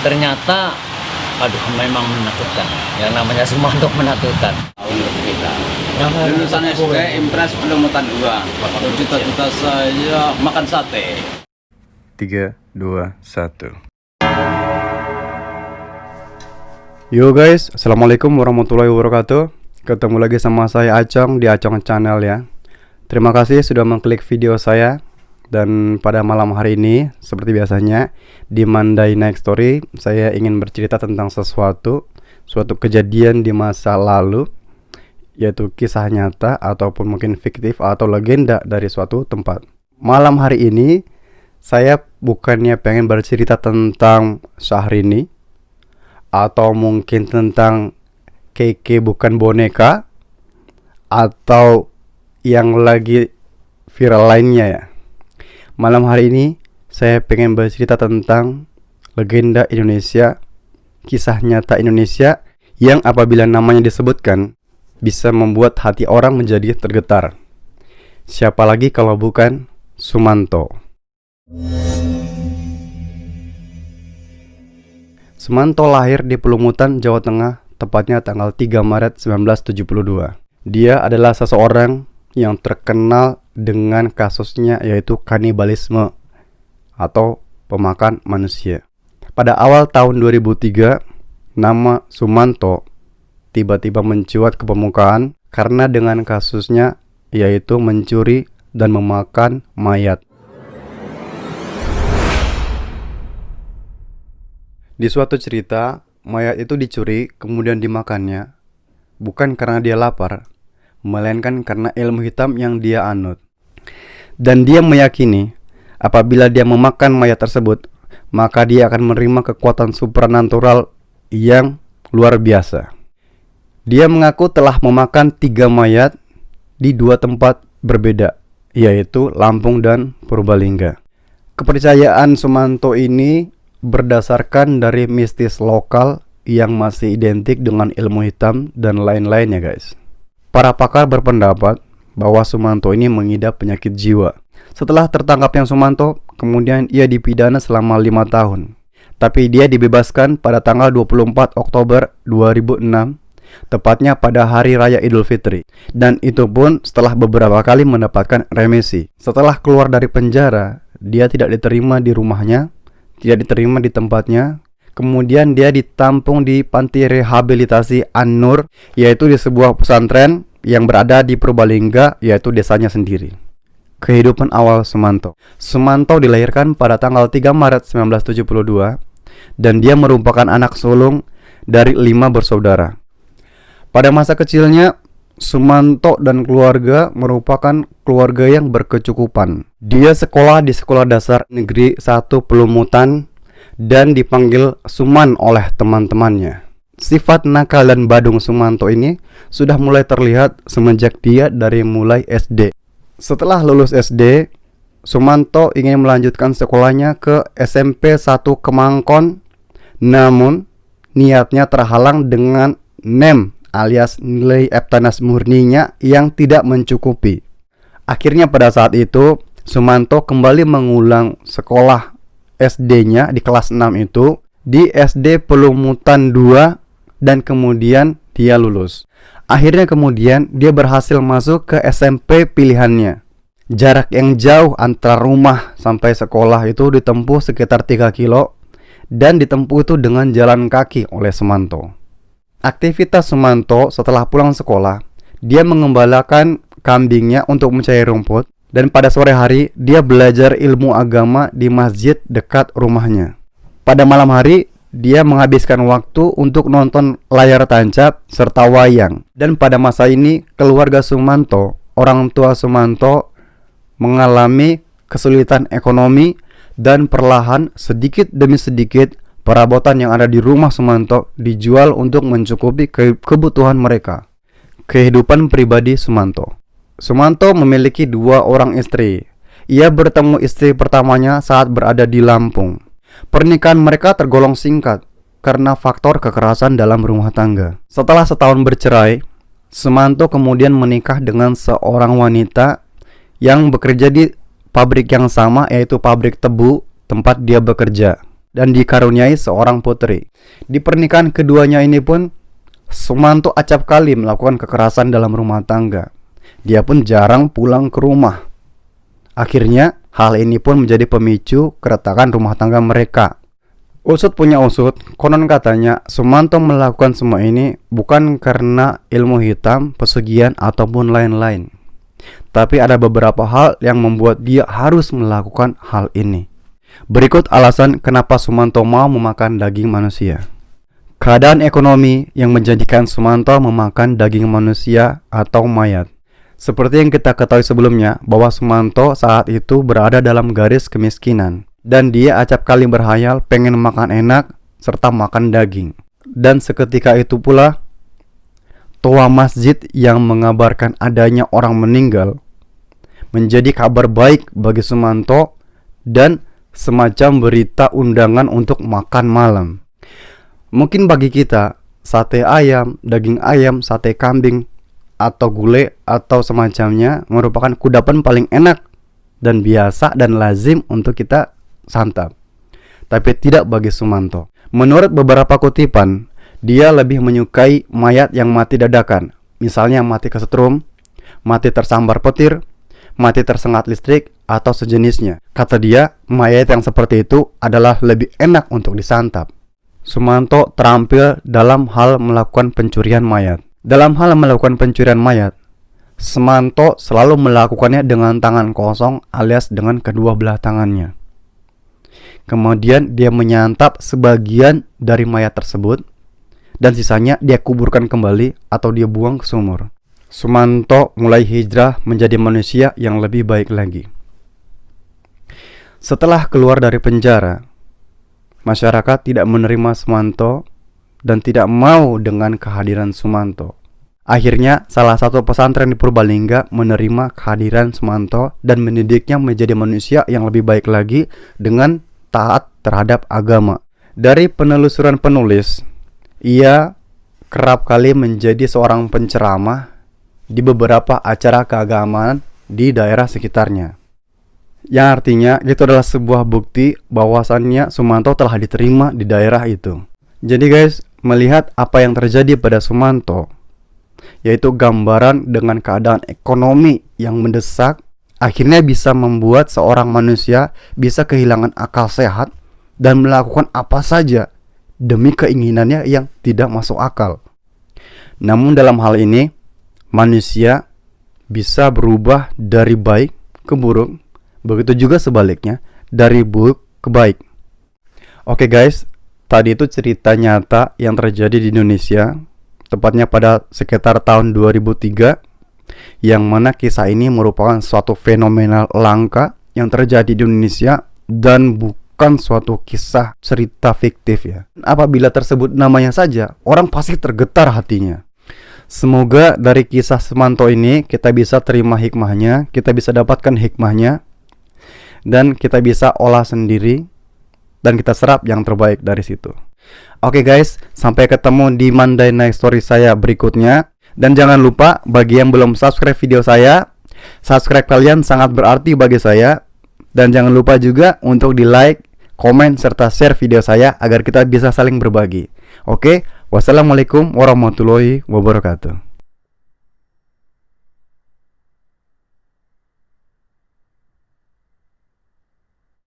ternyata aduh memang menakutkan. Yang namanya Sumanto menakutkan. Untuk kita lulusan SD impres belum mutan dua. Cita-cita saya makan sate. 3, 2, 1. Yo guys, assalamualaikum warahmatullahi wabarakatuh. Ketemu lagi sama saya Acong di Acong Channel ya. Terima kasih sudah mengklik video saya. Dan pada malam hari ini, seperti biasanya di Monday Night Story, saya ingin bercerita tentang suatu kejadian di masa lalu, yaitu kisah nyata ataupun mungkin fiktif atau legenda dari suatu tempat. Malam hari ini saya bukannya pengen bercerita tentang Syahrini atau mungkin tentang Keke bukan boneka atau yang lagi viral lainnya ya. Malam hari ini saya pengen bercerita tentang legenda Indonesia, kisah nyata Indonesia yang apabila namanya disebutkan bisa membuat hati orang menjadi tergetar. Siapa lagi kalau bukan Sumanto. Sumanto lahir di Pelumutan, Jawa Tengah, tepatnya tanggal 3 Maret 1972. Dia adalah seseorang yang terkenal dengan kasusnya yaitu kanibalisme atau pemakan manusia. Pada awal tahun 2003, nama Sumanto tiba-tiba mencuat ke permukaan karena dengan kasusnya yaitu mencuri dan memakan mayat. Di suatu cerita, mayat itu dicuri kemudian dimakannya bukan karena dia lapar, melainkan karena ilmu hitam yang dia anut. Dan dia meyakini apabila dia memakan mayat tersebut, maka dia akan menerima kekuatan supranatural yang luar biasa. Dia mengaku telah memakan 3 mayat di 2 tempat berbeda, yaitu Lampung dan Purbalingga. Kepercayaan Sumanto ini berdasarkan dari mistis lokal yang masih identik dengan ilmu hitam dan lain-lainnya guys. Para pakar berpendapat bahwa Sumanto ini mengidap penyakit jiwa. Setelah tertangkapnya Sumanto, kemudian ia dipidana selama 5 tahun. Tapi dia dibebaskan pada tanggal 24 Oktober 2006, tepatnya pada Hari Raya Idul Fitri. Dan itu pun setelah beberapa kali mendapatkan remisi. Setelah keluar dari penjara, dia tidak diterima di rumahnya, tidak diterima di tempatnya. Kemudian dia ditampung di panti rehabilitasi An-Nur, yaitu di sebuah pesantren yang berada di Purbalingga, yaitu desanya sendiri. Kehidupan awal Sumanto. Sumanto dilahirkan pada tanggal 3 Maret 1972 dan dia merupakan anak sulung dari 5 bersaudara. Pada masa kecilnya, Sumanto dan keluarga merupakan keluarga yang berkecukupan. Dia sekolah di Sekolah Dasar Negeri 1 Pelumutan dan dipanggil Suman oleh teman-temannya. Sifat nakal dan badung Sumanto ini sudah mulai terlihat semenjak dia dari mulai SD. Setelah lulus SD, Sumanto ingin melanjutkan sekolahnya ke SMP 1 Kemangkon, namun niatnya terhalang dengan NEM alias nilai Eptanas murninya yang tidak mencukupi. Akhirnya pada saat itu Sumanto kembali mengulang sekolah SD-nya di kelas 6 itu di SD Pelumutan 2 dan kemudian dia lulus. Akhirnya kemudian dia berhasil masuk ke SMP pilihannya. Jarak yang jauh antara rumah sampai sekolah itu ditempuh sekitar 3 kilo dan ditempuh itu dengan jalan kaki oleh Sumanto. Aktivitas Sumanto setelah pulang sekolah, dia mengembalakan kambingnya untuk mencari rumput. Dan pada sore hari, dia belajar ilmu agama di masjid dekat rumahnya. Pada malam hari, dia menghabiskan waktu untuk nonton layar tancap serta wayang. Dan pada masa ini, keluarga Sumanto, orang tua Sumanto, mengalami kesulitan ekonomi dan perlahan sedikit demi sedikit perabotan yang ada di rumah Sumanto dijual untuk mencukupi kebutuhan mereka. Kehidupan pribadi Sumanto. Sumanto memiliki 2 orang istri. Ia bertemu istri pertamanya saat berada di Lampung. Pernikahan mereka tergolong singkat karena faktor kekerasan dalam rumah tangga. Setelah setahun bercerai, Sumanto kemudian menikah dengan seorang wanita yang bekerja di pabrik yang sama, yaitu pabrik tebu tempat dia bekerja. dan dikaruniai seorang putri. Di pernikahan keduanya ini pun Sumanto acap kali melakukan kekerasan dalam rumah tangga. Dia pun jarang pulang ke rumah. Akhirnya hal ini pun menjadi pemicu keretakan rumah tangga mereka. Usut punya usut, konon katanya Sumanto melakukan semua ini bukan karena ilmu hitam, pesugihan ataupun lain-lain. Tapi ada beberapa hal yang membuat dia harus melakukan hal ini. Berikut alasan kenapa Sumanto mau memakan daging manusia. Keadaan ekonomi yang menjadikan Sumanto memakan daging manusia atau mayat. Seperti yang kita ketahui sebelumnya, bahwa Sumanto saat itu berada dalam garis kemiskinan. Dan dia acap kali berhayal pengen makan enak serta makan daging. Dan seketika itu pula, tua masjid yang mengabarkan adanya orang meninggal menjadi kabar baik bagi Sumanto dan semacam berita undangan untuk makan malam. Mungkin bagi kita, sate ayam, daging ayam, sate kambing, atau gulai atau semacamnya merupakan kudapan paling enak dan biasa dan lazim untuk kita santap. Tapi tidak bagi Sumanto. Menurut beberapa kutipan, dia lebih menyukai mayat yang mati dadakan. Misalnya mati kesetrum, mati tersambar petir, mati tersengat listrik, atau sejenisnya. Kata dia, mayat yang seperti itu adalah lebih enak untuk disantap. Sumanto terampil dalam hal melakukan pencurian mayat. Dalam hal melakukan pencurian mayat, Sumanto selalu melakukannya dengan tangan kosong alias dengan kedua belah tangannya. Kemudian dia menyantap sebagian dari mayat tersebut dan sisanya dia kuburkan kembali atau dia buang ke sumur. Sumanto mulai hijrah menjadi manusia yang lebih baik lagi. Setelah keluar dari penjara, masyarakat tidak menerima Sumanto dan tidak mau dengan kehadiran Sumanto. Akhirnya salah satu pesantren di Purbalingga menerima kehadiran Sumanto dan mendidiknya menjadi manusia yang lebih baik lagi dengan taat terhadap agama. Dari penelusuran penulis, ia kerap kali menjadi seorang penceramah di beberapa acara keagamaan di daerah sekitarnya. Yang artinya itu adalah sebuah bukti bahwasannya Sumanto telah diterima di daerah itu. Jadi guys, melihat apa yang terjadi pada Sumanto, yaitu gambaran dengan keadaan ekonomi yang mendesak, akhirnya bisa membuat seorang manusia bisa kehilangan akal sehat dan melakukan apa saja demi keinginannya yang tidak masuk akal. Namun dalam hal ini, manusia bisa berubah dari baik ke buruk, begitu juga sebaliknya, dari buruk ke baik. Oke guys, tadi itu cerita nyata yang terjadi di Indonesia, tepatnya pada sekitar tahun 2003, yang mana kisah ini merupakan suatu fenomena langka yang terjadi di Indonesia dan bukan suatu kisah cerita fiktif ya. Apabila tersebut namanya saja, orang pasti tergetar hatinya. Semoga dari kisah Sumanto ini kita bisa terima hikmahnya, kita bisa dapatkan hikmahnya, dan kita bisa olah sendiri dan kita serap yang terbaik dari situ. Oke guys, sampai ketemu di Monday Night Story saya berikutnya. Dan jangan lupa bagi yang belum subscribe video saya, subscribe kalian sangat berarti bagi saya. Dan jangan lupa juga untuk di like, komen, serta share video saya agar kita bisa saling berbagi. Oke, wassalamualaikum warahmatullahi wabarakatuh.